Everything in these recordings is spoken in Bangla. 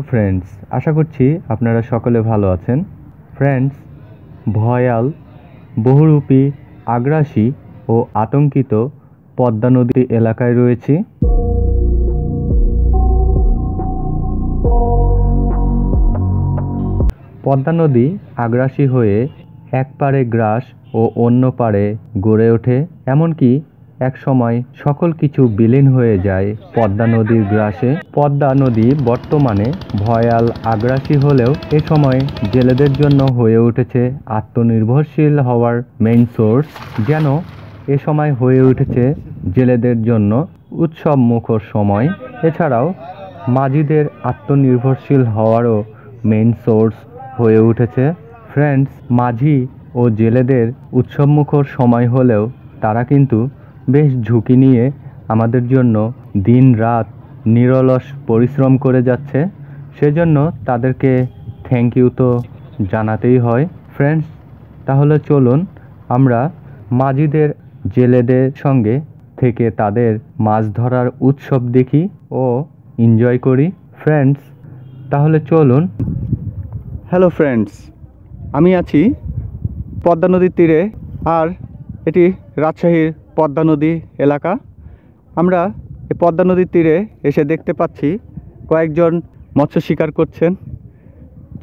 ফ্রেন্ডস, আশা করছি আপনারা সকলে ভালো আছেন। ফ্রেন্ডস, ভয়াল, বহুরূপী, আগ্রাসী ও আতঙ্কিত পদ্মা নদী এলাকায় রয়েছি। পদ্মা নদী আগ্রাসী হয়ে এক পাড়ে গ্রাস ও অন্য পাড়ে গড়ে ওঠে, এমনকি এক সময় সকল কিছু বিলীন হয়ে যায় পদ্মা নদীর গ্রাসে। পদ্মা নদী বর্তমানে ভয়াল আগ্রাসী হলেও এ সময় জেলেদের জন্য হয়ে উঠেছে আত্মনির্ভরশীল হওয়ার মেইন সোর্স। যেন এ সময় হয়ে উঠেছে জেলেদের জন্য উৎসব মুখর সময়। এছাড়াও মাঝিদের আত্মনির্ভরশীল হওয়ারও মেইন সোর্স হয়ে উঠেছে। ফ্রেন্ডস, মাঝি ও জেলেদের উৎসবমুখর সময় হলেও তারা কিন্তু বেশ ঝুঁকি নিয়ে আমাদের জন্য দিন রাত নিরলস পরিশ্রম করে যাচ্ছে। সেজন্য তাদেরকে থ্যাংক ইউ তো জানাতেই হয়। ফ্রেন্ডস, তাহলে চলুন আমরা মাঝিদের জেলেদের সঙ্গে থেকে তাদের মাছ ধরার উৎসব দেখি ও এনজয় করি। ফ্রেন্ডস, তাহলে চলুন। হ্যালো ফ্রেন্ডস, আমি আছি পদ্মা নদীর তীরে, আর এটি রাজশাহীর পদ্মা নদী এলাকা। আমরা এই পদ্মা নদীর তীরে এসে দেখতে পাচ্ছি কয়েকজন মৎস্য শিকার করছেন।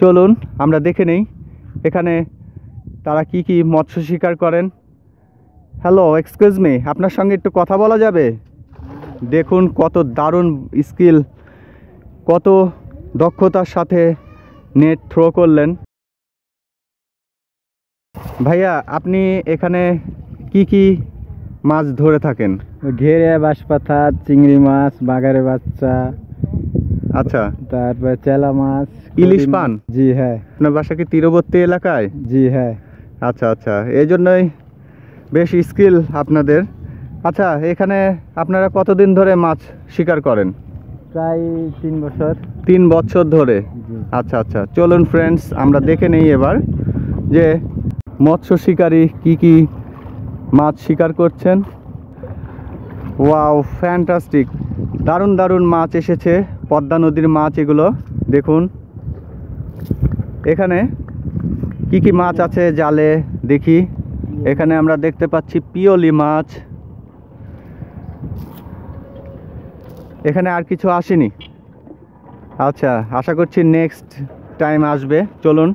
চলুন আমরা দেখে নেই এখানে তারা কি কি মৎস্য শিকার করেন। হ্যালো, এক্সকিউজ মি, আপনার সঙ্গে একটু কথা বলা যাবে? দেখুন কত দারুণ স্কিল, কত দক্ষতার সাথে নেট থ্রো করলেন। ভাইয়া, আপনি এখানে কি কি মাছ ধরে থাকেন? ঘেরে, বাঁশপাতা, চিংড়ি মাছ, বাগারে বাচ্চা, আচ্ছা, তারপরে চেলা মাছ, ইলিশ পান? জি হ্যাঁ। আপনার বাসা কি তীরবর্তী এলাকায়? জি হ্যাঁ। আচ্ছা আচ্ছা, এই জন্যই বেশ স্কিল আপনাদের। আচ্ছা, এখানে আপনারা কতদিন ধরে মাছ শিকার করেন? প্রায় 3 বছর। 3 বছর ধরে? আচ্ছা আচ্ছা, চলুন ফ্রেন্ডস আমরা দেখে নেই এবার যে মৎস্য শিকারী কি কি মাছ শিকার করছেন। ওয়াও, ফ্যান্টাস্টিক, দারুণ দারুণ মাছ এসেছে, পদ্মা নদীর মাছ এগুলো। দেখুন এখানে কি কি মাছ আছে জালে দেখি। এখানে আমরা দেখতে পাচ্ছি পিওলি মাছ। এখানে আর কিছু আসেনি? আচ্ছা, আশা করছি নেক্সট টাইম আসবে। চলুন।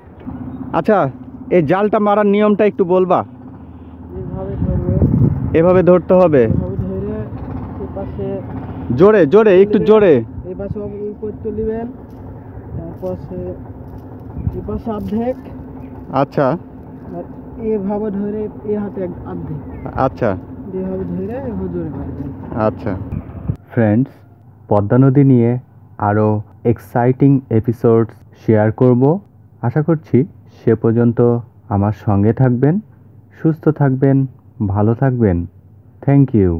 আচ্ছা, এই জালটা মারার নিয়মটা একটু বলবা? এভাবে ধরতে হবে? জোরে জোরে, একটু জোরে। আচ্ছা, এভাবে ধরে এই হাতে অর্ধেক। আচ্ছা এভাবে ধরে জোরে মারবেন। আচ্ছা ফ্রেন্ডস, পদ্মা নদী নিয়ে আরও এক্সাইটিং এপিসোডস শেয়ার করব। আশা করছি সে পর্যন্ত আমার সঙ্গে থাকবেন, সুস্থ থাকবেন, ভালো থাকবেন। Thank you.